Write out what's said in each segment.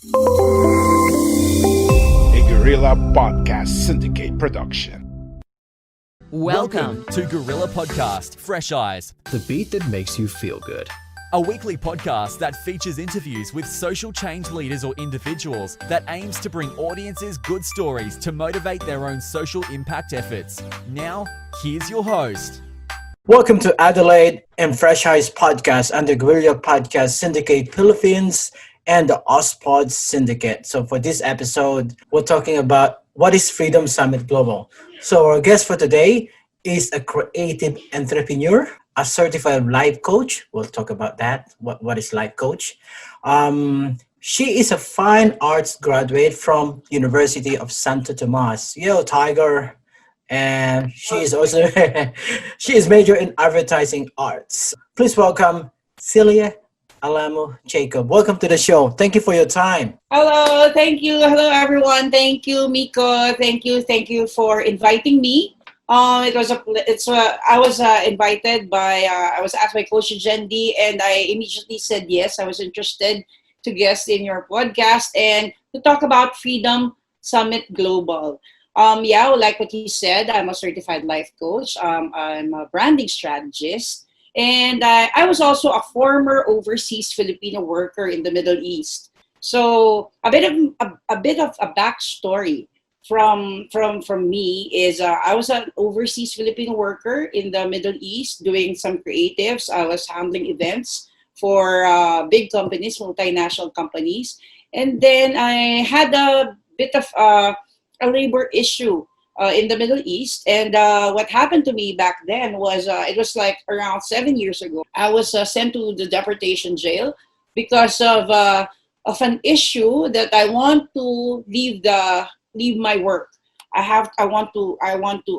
A Guerrilla Podcast Syndicate production. Welcome to Guerrilla Podcast FRESHEYES, The beat that makes you feel good. a weekly podcast that features interviews with social change leaders or individuals that aims to bring audiences good stories to motivate their own social impact efforts. Now, here's your host. Welcome to Adelaide and FRESHEYES podcast under Guerrilla Podcast Syndicate Philippines and the OzPod Syndicate. So for this episode, we're talking about what is Freedom Summit Global. So our guest for today is a creative entrepreneur, a certified life coach. We'll talk about that. What is life coach? She is a fine arts graduate from University of Santo Tomas. Yo, Tiger. And she is also she is major in advertising arts. Please welcome Celia Alamo Jacob. Welcome to the show. Thank you for your time. Hello, thank you. Hello, everyone. Thank you, Mikko. Thank you for inviting me. I was invited by I was asked by Coach Jendi, and I immediately said yes. I was interested to guest in your podcast and to talk about Freedom Summit Global. Like what he said, I'm a certified life coach. I'm a branding strategist, and I was also a former overseas Filipino worker in the Middle East. So a bit of a backstory from me is I was an overseas Filipino worker in the Middle East doing some creatives. I was handling events for big companies, multinational companies, and then I had a bit of a labor issue in the Middle East. And what happened to me back then was it was like around 7 years ago. I was sent to the deportation jail because of an issue that I want to leave my work. I want to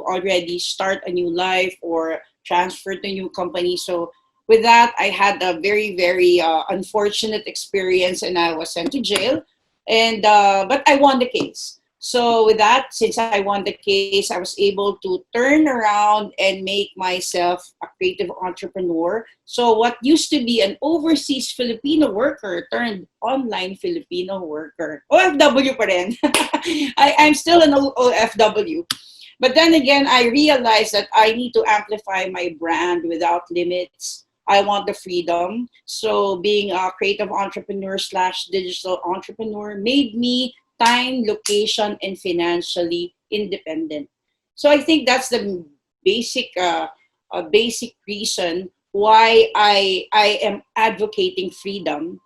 already start a new life or transfer to a new company. So with that, I had a very, very unfortunate experience, and I was sent to jail. And but I won the case. So with that, since I won the case, I was able to turn around and make myself a creative entrepreneur. So what used to be an overseas Filipino worker turned online Filipino worker. OFW pa rin. I'm still an OFW. But then again, I realized that I need to amplify my brand without limits. I want the freedom. So being a creative entrepreneur / digital entrepreneur made me time, location, and financially independent. So I think that's the basic reason why I am advocating freedom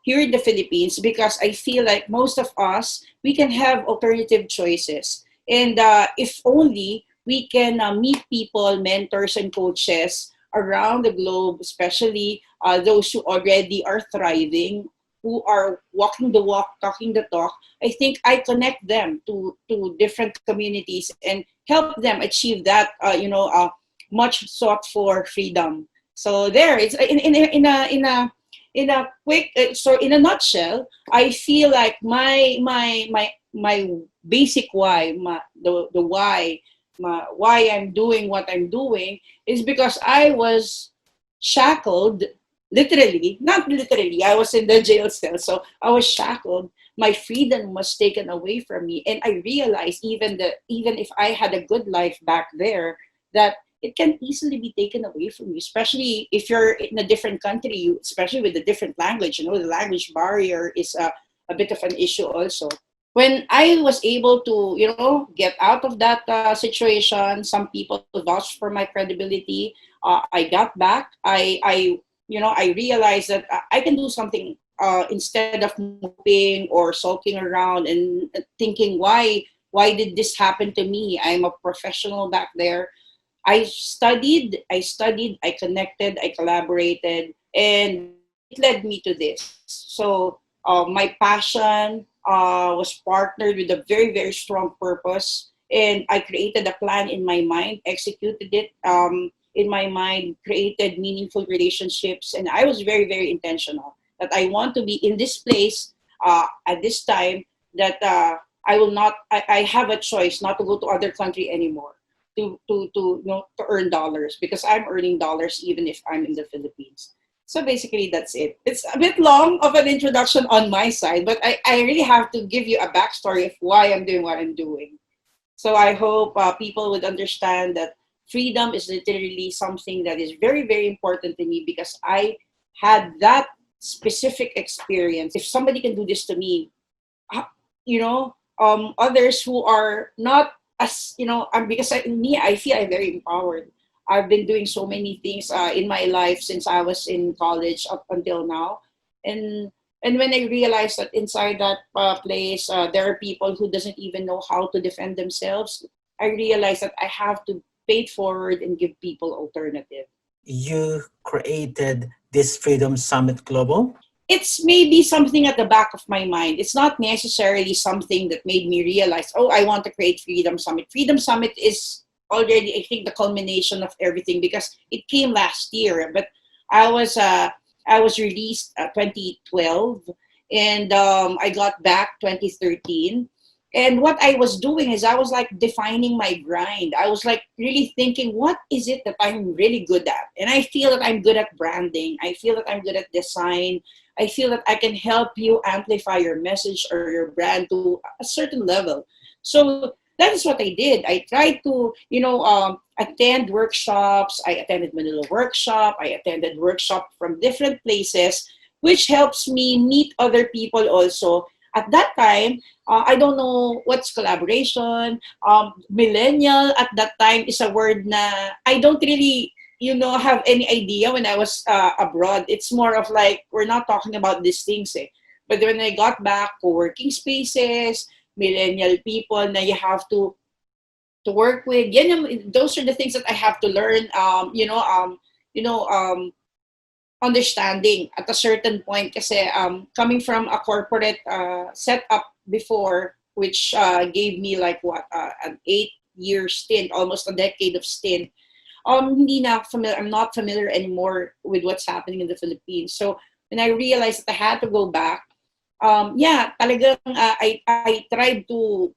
here in the Philippines, because I feel like most of us, we can have alternative choices. And if only we can meet people, mentors, and coaches around the globe, especially those who already are thriving, who are walking the walk, talking the talk. I think I connect them to different communities and help them achieve that much sought for freedom. So there, it's in a quick in a nutshell, I feel like my basic why, why I'm doing what I'm doing is because I was shackled. Literally, not literally, I was in the jail cell, so I was shackled. My freedom was taken away from me, and I realized even if I had a good life back there, that it can easily be taken away from you, especially if you're in a different country, especially with a different language. The language barrier is a bit of an issue also. When I was able to, get out of that situation, some people vouched for my credibility. I got back. I realized that I can do something instead of moping or sulking around and thinking, why did this happen to me? I'm a professional back there. I studied, I connected, I collaborated, and it led me to this. So my passion was partnered with a very, very strong purpose, and I created a plan in my mind, executed it in my mind, created meaningful relationships, and I was very, very intentional that I want to be in this place at this time, that I have a choice not to go to other country anymore to earn dollars, because I'm earning dollars even if I'm in the Philippines. So basically, that's it. It's a bit long of an introduction on my side, but I really have to give you a backstory of why I'm doing what I'm doing. So I hope people would understand that freedom is literally something that is very, very important to me because I had that specific experience. If somebody can do this to me, others who are not as, because I feel I'm very empowered. I've been doing so many things in my life since I was in college up until now. And when I realized that inside that place, there are people who doesn't even know how to defend themselves, I realized that I have to pay it forward and give people alternative. You created this Freedom Summit Global? It's maybe something at the back of my mind. It's not necessarily something that made me realize, oh, I want to create Freedom Summit. Freedom Summit is already, I think, the culmination of everything because it came last year. But I was released 2012 and I got back 2013. And what I was doing is I was like defining my grind. I was like really thinking, what is it that I'm really good at? And I feel that I'm good at branding. I feel that I'm good at design. I feel that I can help you amplify your message or your brand to a certain level. So that is what I did. I tried to, attend workshops. I attended Manila workshop. I attended workshop from different places, which helps me meet other people also. At that time, I don't know what's collaboration. Millennial at that time is a word na I don't really, have any idea when I was abroad. It's more of like, we're not talking about these things. But when I got back, co-working spaces, millennial people na you have to work with, those are the things that I have to learn, understanding at a certain point kasi coming from a corporate setup before, which gave me like an 8-year stint, almost a decade of stint. I'm not familiar anymore with what's happening in the Philippines. So when I realized that I had to go back, talagang I tried to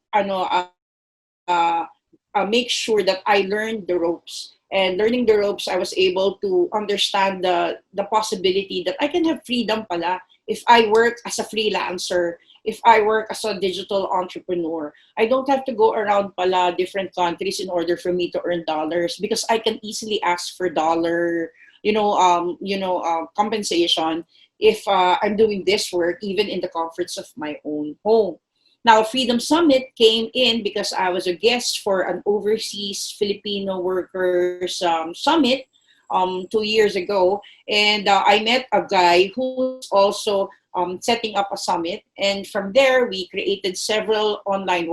make sure that I learned the ropes. And learning the ropes, I was able to understand the possibility that I can have freedom pala if I work as a freelancer, if I work as a digital entrepreneur. I don't have to go around pala different countries in order for me to earn dollars because I can easily ask for dollar, compensation if I'm doing this work even in the comforts of my own home. Now, Freedom Summit came in because I was a guest for an overseas Filipino workers summit 2 years ago. And I met a guy who's also setting up a summit. And from there, we created several online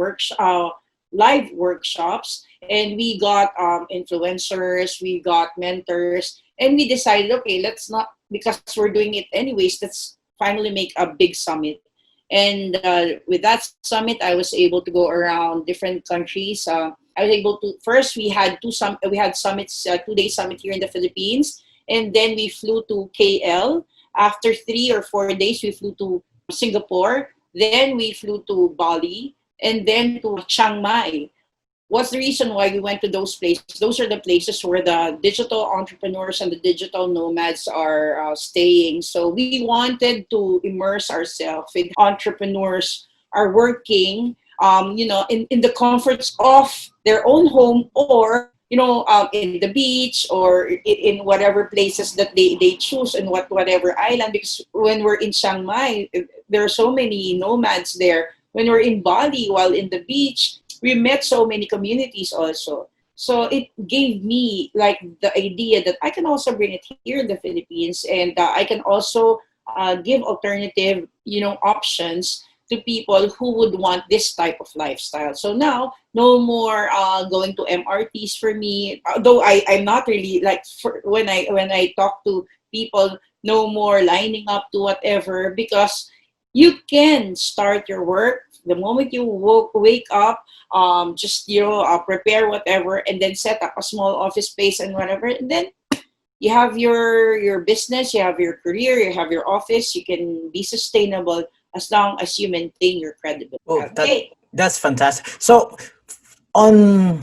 live workshops. And we got influencers, we got mentors. And we decided, okay, let's not, because we're doing it anyways, let's finally make a big summit. And with that summit, I was able to go around different countries. I was able to, first we had summits, 2-day summit here in the Philippines. And then we flew to KL. After 3 or 4 days, we flew to Singapore. Then we flew to Bali and then to Chiang Mai. What's the reason why we went to those places? Those are the places where the digital entrepreneurs and the digital nomads are staying. So we wanted to immerse ourselves with entrepreneurs are working, in the comforts of their own home or, in the beach or in whatever places that they choose and whatever island. Because when we're in Chiang Mai, there are so many nomads there. When we're in Bali, while in the beach, we met so many communities also. So it gave me like the idea that I can also bring it here in the Philippines and I can also give alternative, options to people who would want this type of lifestyle. So now, no more going to MRTs for me. Although I'm not really like when I talk to people, no more lining up to whatever because you can start your work the moment you wake up. Just prepare whatever and then set up a small office space and whatever, and then you have your business, you have your career, you have your office. You can be sustainable as long as you maintain your credibility. That's fantastic. So on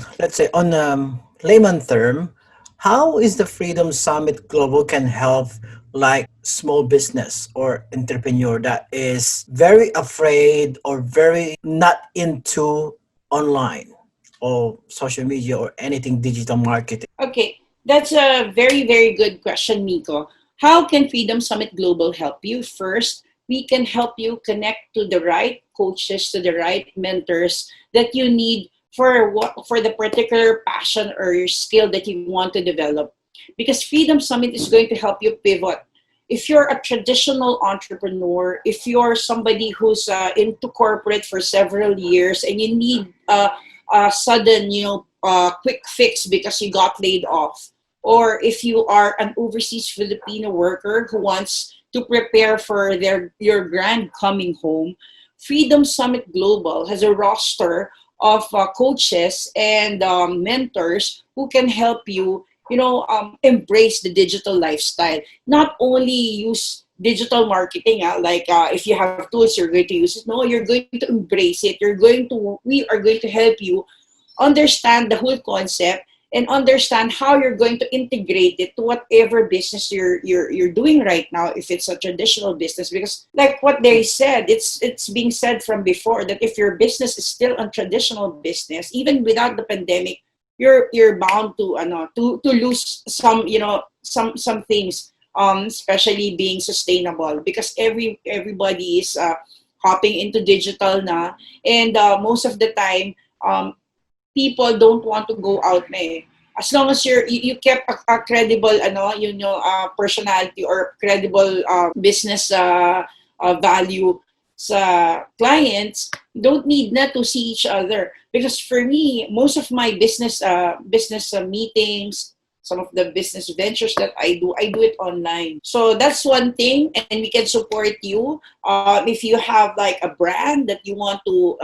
layman term, how is the Freedom Summit Global can help like small business or entrepreneur that is very afraid or very not into online or social media or anything digital marketing? Okay, that's a very, very good question, Miko. How can Freedom Summit Global help you? First, we can help you connect to the right coaches, to the right mentors that you need for for the particular passion or your skill that you want to develop. Because Freedom Summit is going to help you pivot. If you're a traditional entrepreneur, if you're somebody who's into corporate for several years and you need a sudden, quick fix because you got laid off, or if you are an overseas Filipino worker who wants to prepare for your grand coming home, Freedom Summit Global has a roster of coaches and mentors who can help you, embrace the digital lifestyle. Not only use digital marketing, if you have tools, you're going to use it. No, you're going to embrace it. We are going to help you understand the whole concept and understand how you're going to integrate it to whatever business you're doing right now, if it's a traditional business. Because like what they said, it's being said from before that if your business is still a traditional business, even without the pandemic, you're bound to lose some things, especially being sustainable, because everybody is hopping into digital now, and most of the time people don't want to go out na eh. As long as you kept a credible personality or credible business value sa clients, don't need na to see each other. Because for me, most of my business meetings, some of the business ventures that I do it online. So that's one thing, and we can support you. If you have like a brand that you want to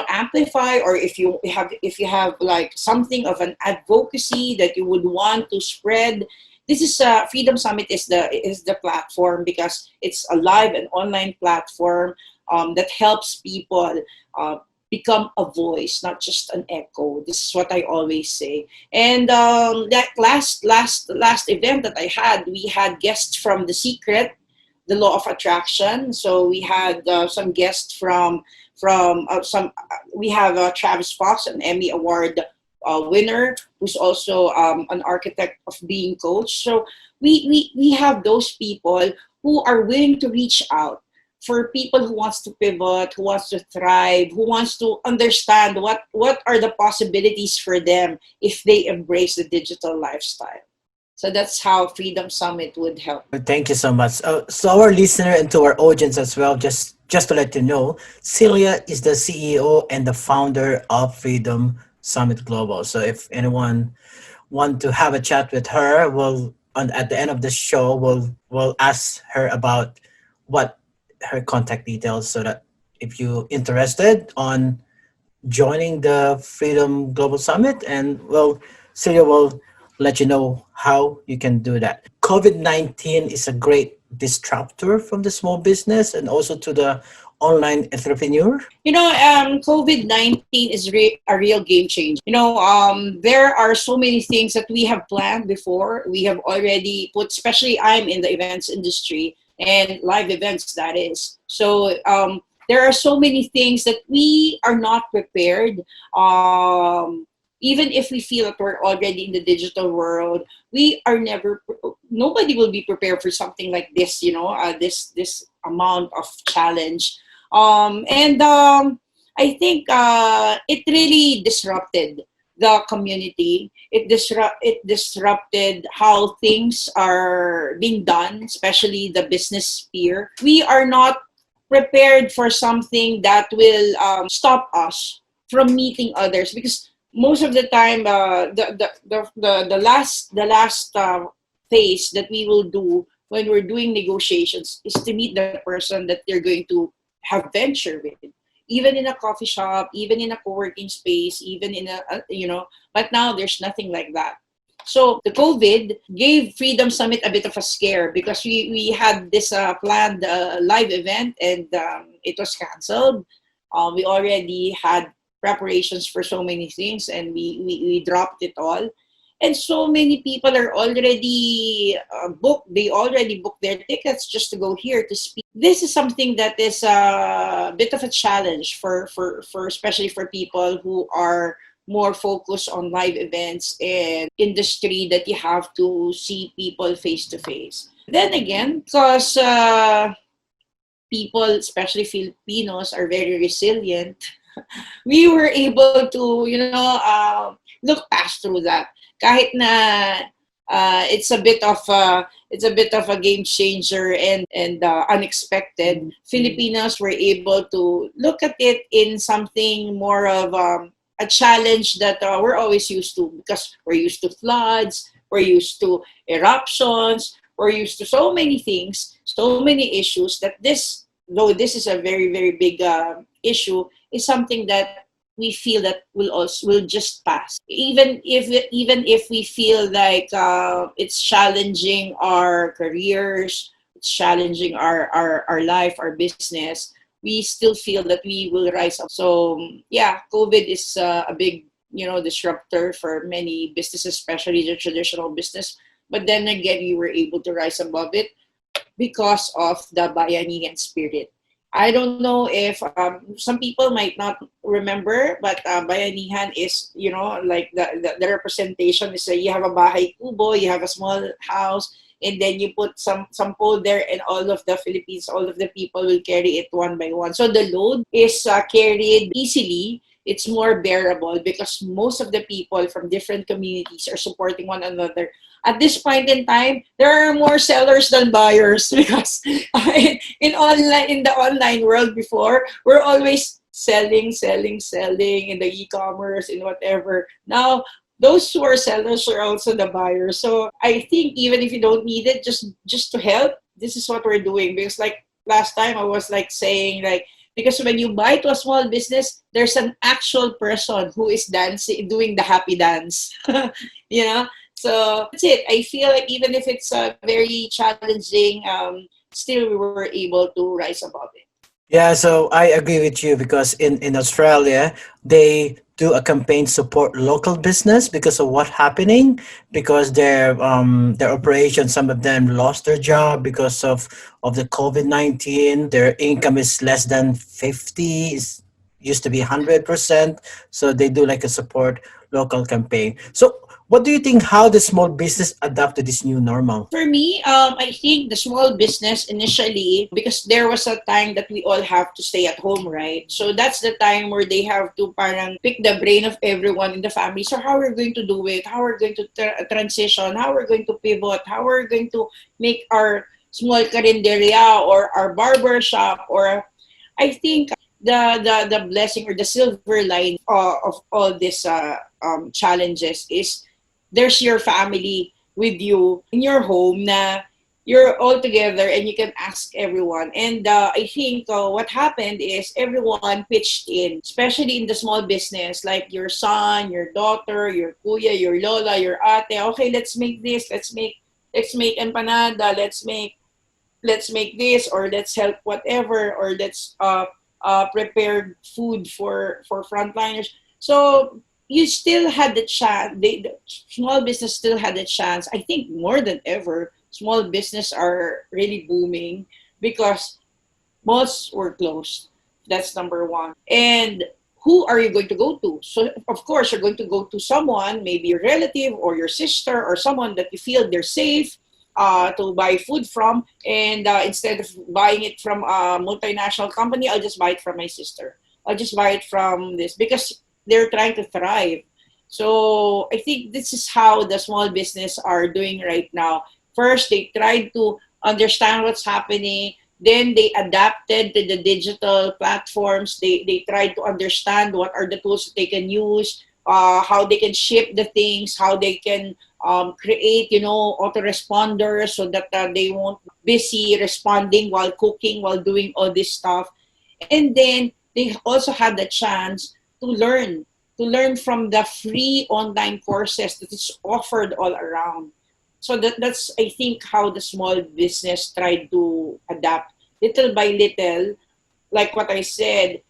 amplify, or if you have like something of an advocacy that you would want to spread, this is Freedom Summit is the platform, because it's a live and online platform that helps people become a voice, not just an echo. This is what I always say. And that last event that I had, we had guests from The Secret, The Law of Attraction. So we had some guests from we have Travis Fox, an Emmy Award winner, who's also an architect of being coach. So we have those people who are willing to reach out for people who wants to pivot, who wants to thrive, who wants to understand what are the possibilities for them if they embrace the digital lifestyle. So that's how Freedom Summit would help. Thank you so much. So our listener and to our audience as well, just to let you know, Celia is the CEO and the founder of Freedom Summit Global. So if anyone want to have a chat with her, at the end of the show, we'll ask her about what her contact details, so that if you're interested on joining the Freedom Global Summit, and Celia will let you know how you can do that. COVID-19 is a great disruptor from the small business and also to the online entrepreneur. COVID-19 is a real game changer. There are so many things that we have planned before. We have already put, especially I'm in the events industry and live events, that is. So there are so many things that we are not prepared. Even if we feel that we're already in the digital world, nobody will be prepared for something like this, this amount of challenge. I think it really disrupted the community. It disrupted how things are being done, especially the business sphere. We are not prepared for something that will stop us from meeting others, because most of the time, the last phase that we will do when we're doing negotiations is to meet the person that they're going to have venture with, even in a coffee shop, even in a co-working space, even in But now there's nothing like that. So the COVID gave Freedom Summit a bit of a scare, because we had this planned live event, and it was canceled. We already had preparations for so many things, and we dropped it all. And so many people are already booked. They already booked their tickets just to go here to speak. This is something that is a bit of a challenge for especially for people who are more focused on live events and industry that you have to see people face to face. Then again, because people, especially Filipinos, are very resilient, we were able to, look past through that. Kahit na it's a bit of a game changer and unexpected. Filipinos were able to look at it in something more of a challenge that we're always used to, because we're used to floods, we're used to eruptions, we're used to so many things, so many issues, that though this is a very, very big issue, is something that we feel that will just pass. Even if we feel like it's challenging our careers, it's challenging our life, our business, we still feel that we will rise up. So yeah, COVID is a big disruptor for many businesses, especially the traditional business. But then again, we were able to rise above it because of the bayanihan spirit. I don't know if some people might not remember, but bayanihan is, like the representation is you have a bahay kubo, you have a small house, and then you put some pole there, and all of the Philippines, all of the people will carry it one by one. So the load is carried easily. It's more bearable because most of the people from different communities are supporting one another. At this point in time, there are more sellers than buyers because in the online world before, we're always selling in the e-commerce, in whatever. Now, those who are sellers are also the buyers. So I think even if you don't need it, just to help, this is what we're doing. Because like last time I was like saying, like, because when you buy to a small business, there's an actual person who is dancing, doing the happy dance. So that's it. I feel like even if it's very challenging, still we were able to rise above it. Yeah, so I agree with you because in Australia, they do a campaign to support local business because of what happening, because their operation, some of them lost their job because of the COVID-19. Their income is less than 50, used to be 100%. So they do like a support local campaign. So what do you think, how the small business adapt to this new normal? For me, I think the small business initially, because there was a time that we all have to stay at home, right? So that's the time where they have to parang pick the brain of everyone in the family. So how we're going to do it, how we're going to transition, how we're going to pivot, how we're going to make our small karinderya or our barber shop, or I think the blessing or the silver line of all these challenges is there's your family with you in your home na you're all together and you can ask everyone. And I think what happened is everyone pitched in, especially in the small business, like your son, your daughter, your kuya, your lola, your ate. Okay, let's make this. Let's make empanada. Let's make this, or let's help whatever, or let's prepare food for frontliners. So you still had the chance. The small business still had the chance. I think more than ever, small business are really booming because malls were closed. That's number one. And who are you going to go to? So of course you're going to go to someone, maybe your relative or your sister or someone that you feel they're safe to buy food from. And instead of buying it from a multinational company, I'll just buy it from my sister. I'll just buy it from this because they're trying to thrive. So I think this is how the small business are doing right now. First, they tried to understand what's happening. Then they adapted to the digital platforms. They tried to understand what are the tools that they can use, how they can ship the things, how they can create, autoresponders so that they won't be busy responding while cooking, while doing all this stuff. And then they also had the chance to learn from the free online courses that is offered all around. So that's, I think, how the small business tried to adapt little by little. Like what I said,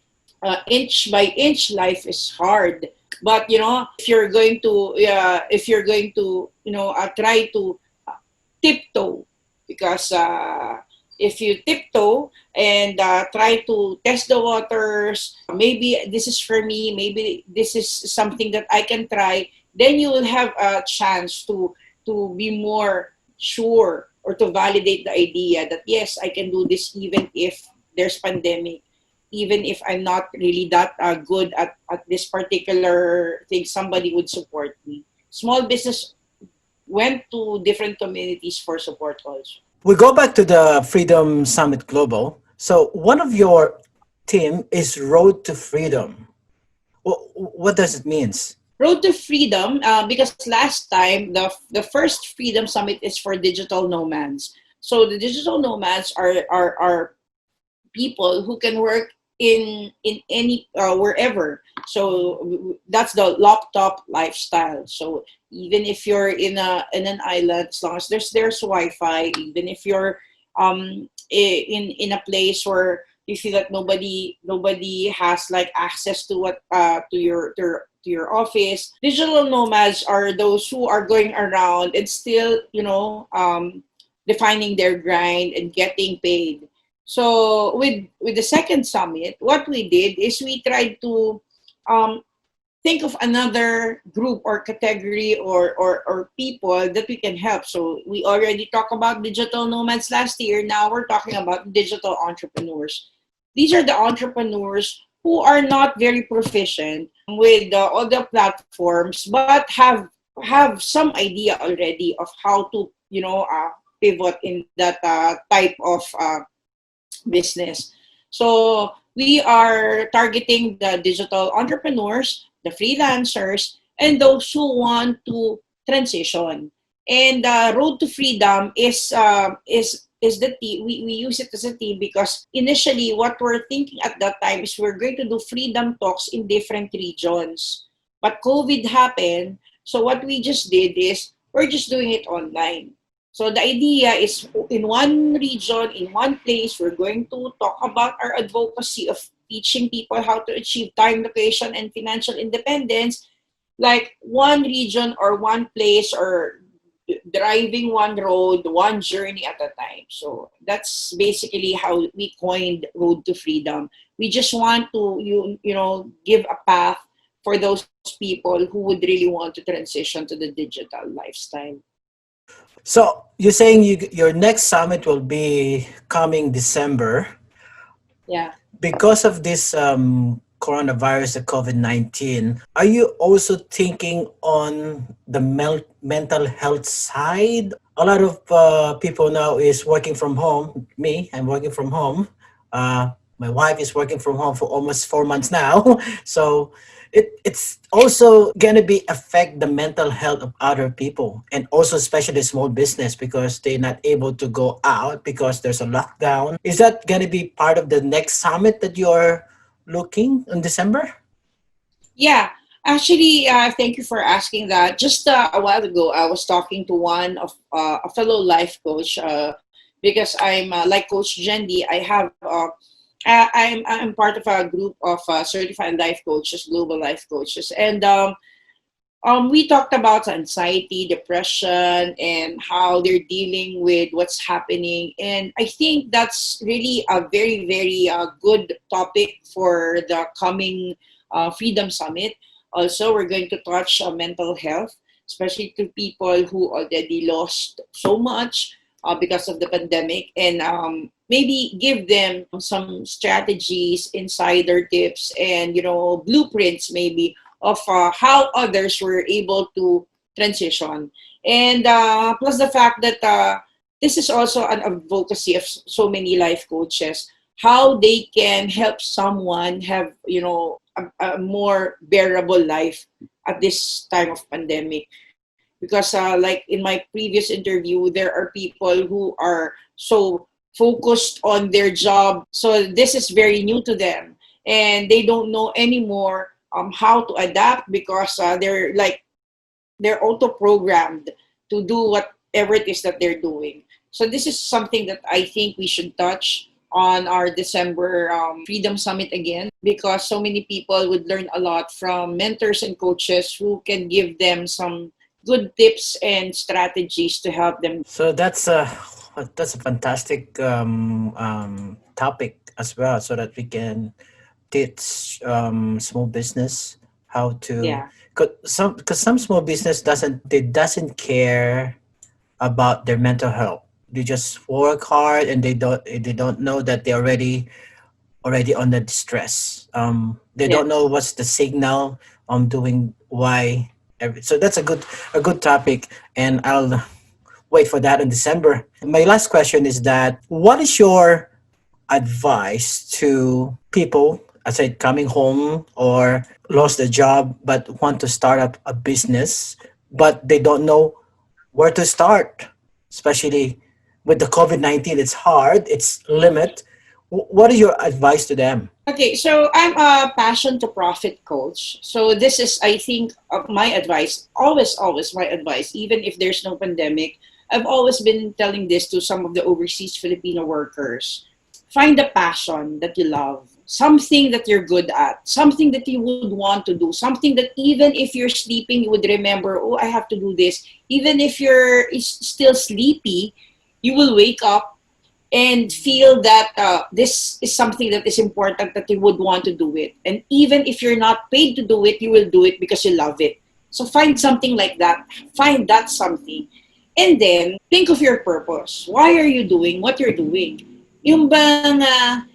inch by inch, life is hard. But if you're going to try to tiptoe, because if you tiptoe and try to test the waters, maybe this is for me, maybe this is something that I can try, then you will have a chance to be more sure, or to validate the idea that yes, I can do this even if there's pandemic, even if I'm not really that good at this particular thing, somebody would support me. Small business went to different communities for support also. We go back to the Freedom Summit Global. So one of your team is Road to Freedom. What does it mean? Road to Freedom, because last time the first Freedom Summit is for digital nomads. So the digital nomads are people who can work in any wherever. So that's the laptop lifestyle. So even if you're in an island, as long as there's Wi-Fi, even if you're in a place where you feel that nobody has like access to what to your office, digital nomads are those who are going around and still defining their grind and getting paid. So with the second summit, what we did is we tried to think of another group or category or people that we can help. So we already talked about digital nomads last year. Now we're talking about digital entrepreneurs. These are the entrepreneurs who are not very proficient with all the platforms, but have some idea already of how to pivot in that type of business. So we are targeting the digital entrepreneurs, the freelancers, and those who want to transition. And Road to Freedom is the team. We use it as a team because initially what we're thinking at that time is we're going to do freedom talks in different regions. But COVID happened, so what we just did is we're just doing it online. So the idea is in one region, in one place, we're going to talk about our advocacy of teaching people how to achieve time, location, and financial independence, like one region or one place, or driving one road, one journey at a time. So that's basically how we coined Road to Freedom. We just want to give a path for those people who would really want to transition to the digital lifestyle. So you're saying your next summit will be coming December. Yeah. Because of this coronavirus, the COVID-19, are you also thinking on the mental health side? A lot of people now is working from home. Me, I'm working from home. My wife is working from home for almost 4 months now. So it's also gonna be affect the mental health of other people, and also especially small business, because they're not able to go out because there's a lockdown. Is that gonna be part of the next summit that you're looking in December? Yeah, actually, thank you for asking that. Just a while ago, I was talking to one of a fellow life coach, because I'm like Coach Jendi. I'm part of a group of certified life coaches, global life coaches, and we talked about anxiety, depression, and how they're dealing with what's happening. And I think that's really a very, very good topic for the coming Freedom Summit. Also, we're going to touch mental health, especially to people who already lost so much because of the pandemic, and maybe give them some strategies, insider tips, and blueprints maybe of how others were able to transition. And plus the fact that this is also an advocacy of so many life coaches, how they can help someone have a more bearable life at this time of pandemic. Because like in my previous interview, there are people who are so focused on their job. So this is very new to them, and they don't know anymore how to adapt, because they're auto-programmed to do whatever it is that they're doing. So this is something that I think we should touch on our December Freedom Summit again, because so many people would learn a lot from mentors and coaches who can give them some good tips and strategies to help them. So that's a fantastic topic as well, so that we can teach small business how to. Yeah. Because some small business doesn't care about their mental health. They just work hard, and they don't know that they're already under distress. They Yeah. don't know what's the signal doing why. So that's a good topic, and I'll wait for that in December. My last question is that what is your advice to people, I said, coming home or lost a job but want to start up a business, but they don't know where to start, especially with the COVID-19? It's hard, it's limit. What is your advice to them? Okay, so I'm a passion to profit coach. So this is, I think, my advice. Always my advice. Even if there's no pandemic, I've always been telling this to some of the overseas Filipino workers. Find a passion that you love, something that you're good at, something that you would want to do, something that even if you're sleeping, you would remember, oh, I have to do this. Even if you're still sleepy, you will wake up and feel that this is something that is important, that you would want to do it. And even if you're not paid to do it, you will do it because you love it. So find something like that. Find that something. And then think of your purpose. Why are you doing what you're doing? Yung bang,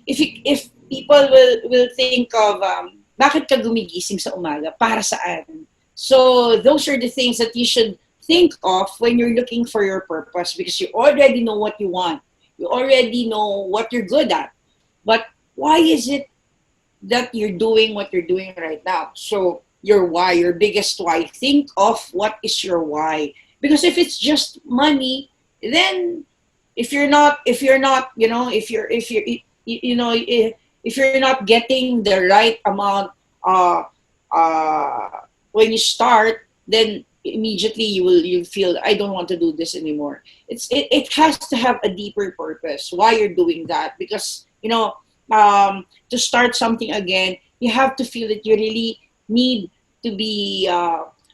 if people will think of, bakit ka gumigising sa umaga? Para saan? So those are the things that you should think of when you're looking for your purpose, because you already know what you want. You already know what you're good at. But why is it that you're doing what you're doing right now? So your why, your biggest why. Think of what is your why. Because if it's just money, then if you're not, you know, if you're not getting the right amount when you start, then immediately you'll feel, I don't want to do this anymore. It has to have a deeper purpose why you're doing that, because to start something again, you have to feel that you really need to be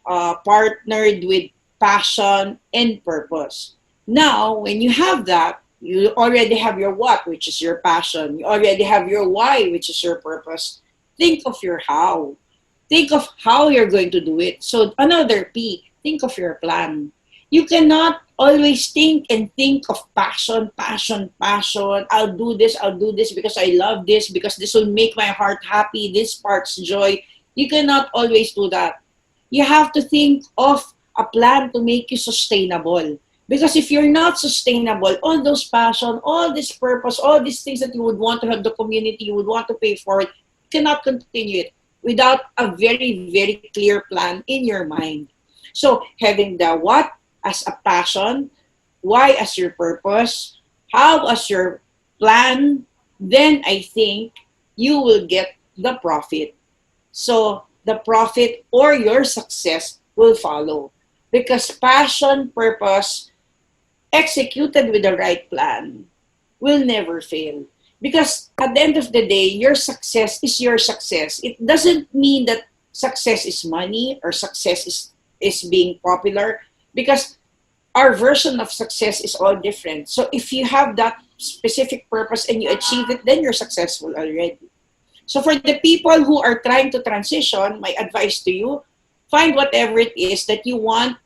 partnered with passion and purpose. Now when you have that, you already have your what, which is your passion. You already have your why, which is your purpose. Think of your how. Think of how you're going to do it. So another P, think of your plan. You cannot always think of passion. I'll do this because I love this, because this will make my heart happy, this sparks joy. You cannot always do that. You have to think of a plan to make you sustainable. Because if you're not sustainable, all those passion, all this purpose, all these things that you would want to have the community, you would want to pay for it, you cannot continue it without a very, very clear plan in your mind. So having the what as a passion, why as your purpose, how as your plan, then I think you will get the profit. So the profit or your success will follow. Because passion, purpose, executed with the right plan, will never fail. Because at the end of the day, your success is your success. It doesn't mean that success is money or success is being popular, because our version of success is all different. So if you have that specific purpose and you achieve it, then you're successful already. So for the people who are trying to transition, my advice to you, find whatever it is that you want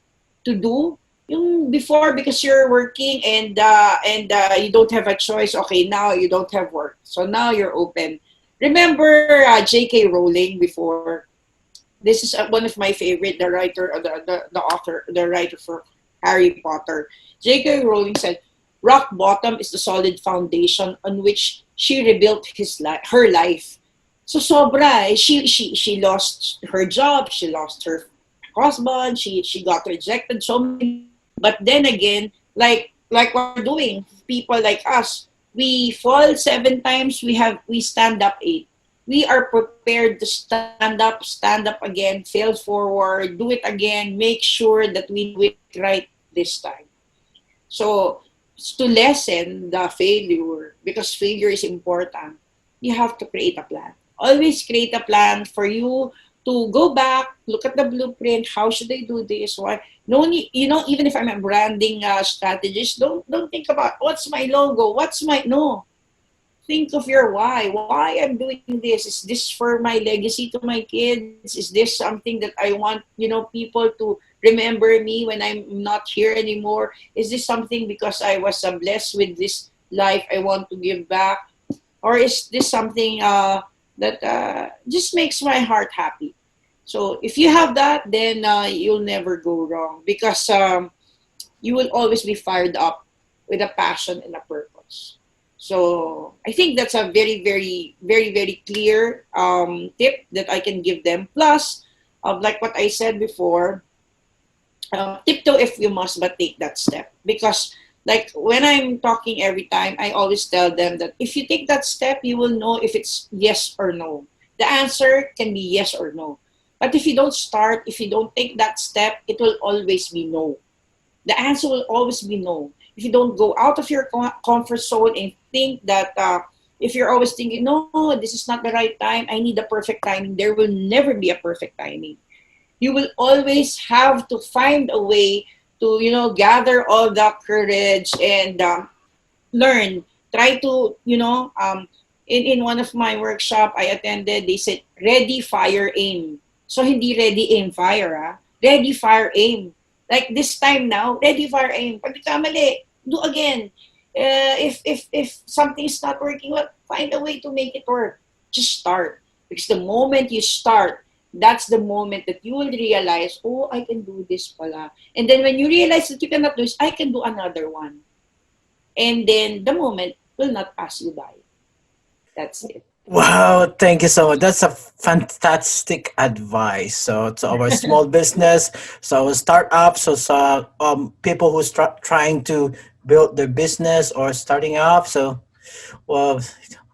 to do. Yung before, because you're working and you don't have a choice, okay, now you don't have work. So now you're open. Remember J.K. Rowling before? This is one of my favorite, the writer, the author, the writer for Harry Potter. J.K. Rowling said, rock bottom is the solid foundation on which she rebuilt her life. So sobra, she lost her job, she lost her husband, she got rejected, so many. But then again, like what we're doing, people like us, we fall 7 times, we stand up 8. We are prepared to stand up again, fail forward, do it again, make sure that we do it right this time. So to lessen the failure, because failure is important, you have to create a plan. Always create a plan for you to go back, look at the blueprint. How should I do this? Why? No need, even if I'm a branding strategist, don't think about what's my logo, no. Think of your why. Why I'm doing this? Is this for my legacy to my kids? Is this something that I want, people to remember me when I'm not here anymore? Is this something because I was blessed with this life I want to give back? Or is this something that just makes my heart happy? So if you have that, then you'll never go wrong, because you will always be fired up with a passion and a purpose. So I think that's a very, very, very, very clear tip that I can give them. Plus, like what I said before, tiptoe if you must, but take that step. Because like when I'm talking every time, I always tell them that if you take that step, you will know if it's yes or no. The answer can be yes or no. But if you don't start, if you don't take that step, it will always be no. The answer will always be no. If you don't go out of your comfort zone and think that if you're always thinking, no, this is not the right time, I need the perfect timing, there will never be a perfect timing. You will always have to find a way to, gather all the courage and learn. Try to, in one of my workshop I attended, they said, ready, fire, aim. So hindi ready, aim, fire. Ready, fire, aim. Like this time now, ready, fire, aim. Pag kamali, do again. If something is not working, well, find a way to make it work. Just start. Because the moment you start, that's the moment that you will realize, oh, I can do this pala. And then when you realize that you cannot do this, I can do another one. And then the moment will not pass you by. That's it. Wow, thank you so much. That's a fantastic advice. So to our small business, so our startups, so people who's trying to build their business or starting up. So, well,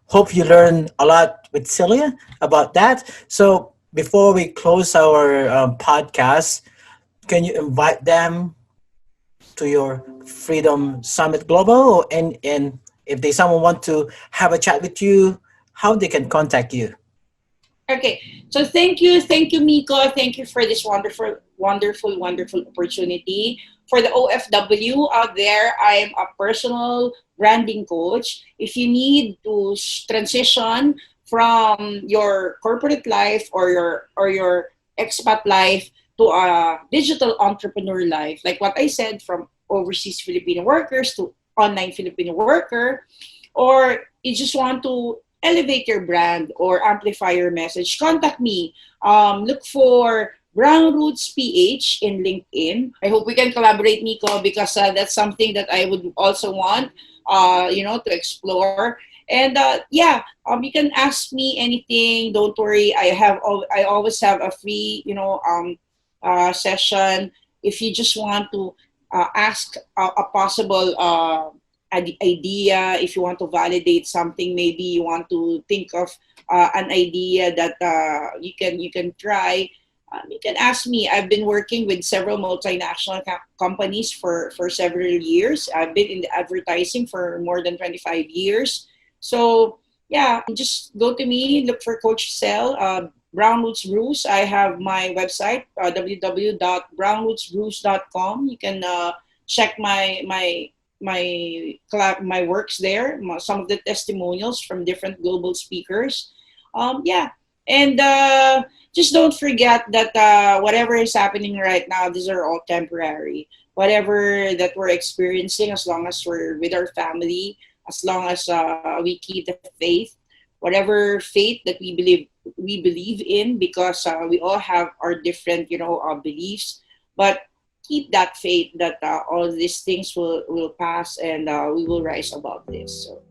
hope you learn a lot with Celia about that. So before we close our podcast, can you invite them to your Freedom Summit Global, and if someone want to have a chat with you, how they can contact you? Okay, so thank you, Mikko. Thank you for this wonderful, wonderful, wonderful opportunity. For the OFW out there, I am a personal branding coach. If you need to transition from your corporate life or your expat life to a digital entrepreneur life, like what I said, from overseas Filipino workers to online Filipino worker, or you just want to elevate your brand or amplify your message, contact me. Look for Brown Roots PH in LinkedIn. I hope we can collaborate, Mikko, because that's something that I would also want, to explore. And you can ask me anything. Don't worry. I always have a free, session. If you just want to ask a possible idea, if you want to validate something, maybe you want to think of an idea that you can try, you can ask me. I've been working with several multinational companies for several years. I've been in the advertising for more than 25 years. So just go to me, look for Coach Cel, Brown Roots Brews. I have my website, www.brownrootsbrews.com. You can check my works there, some of the testimonials from different global speakers. And just don't forget that whatever is happening right now, these are all temporary. Whatever that we're experiencing, as long as we're with our family, as long as we keep the faith, whatever faith that we believe in, because we all have our different beliefs, but keep that faith that all these things will pass, and we will rise above this. So.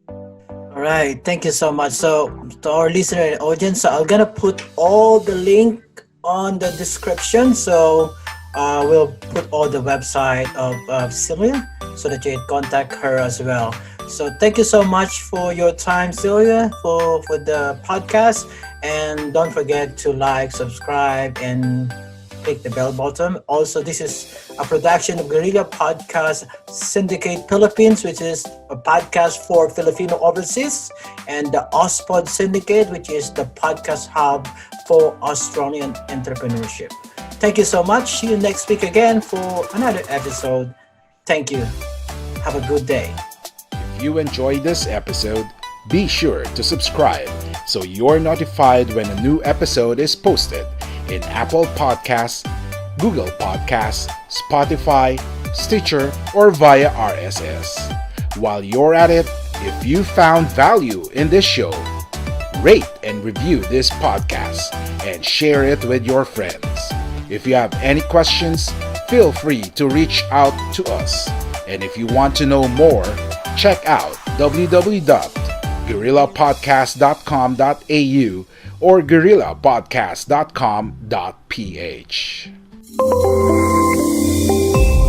All right, thank you so much. So to our listener and audience, so I'm gonna put all the link on the description. So we'll put all the website of Celia so that you can contact her as well. So thank you so much for your time, Celia, for the podcast. And don't forget to like, subscribe, and click the bell button. Also, this is a production of Guerrilla Podcast Syndicate Philippines, which is a podcast for Filipino overseas, and the OSPOD Syndicate, which is the podcast hub for Australian entrepreneurship. Thank you so much. See you next week again for another episode. Thank you. Have a good day. If you enjoyed this episode, be sure to subscribe so you're notified when a new episode is posted in Apple Podcasts, Google Podcasts, Spotify, Stitcher, or via RSS. While you're at it, if you found value in this show, rate and review this podcast and share it with your friends. If you have any questions, feel free to reach out to us. And if you want to know more, check out www.guerrillapodcast.com.au or guerrillapodcast.com.ph.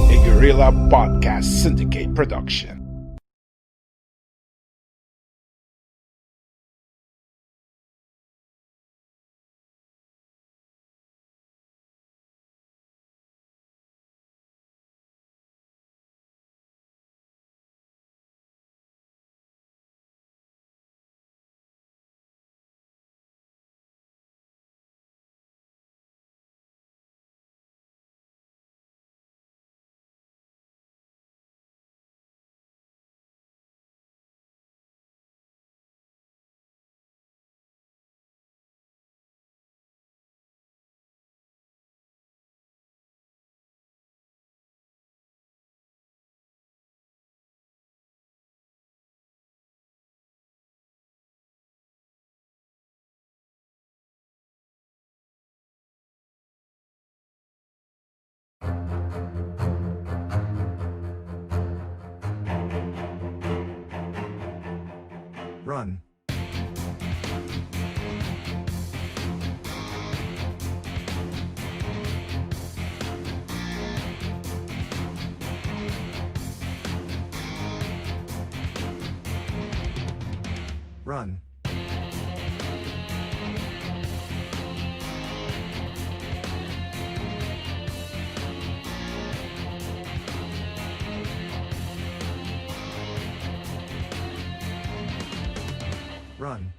A Guerrilla Podcast Syndicate production. Run. Run. Run.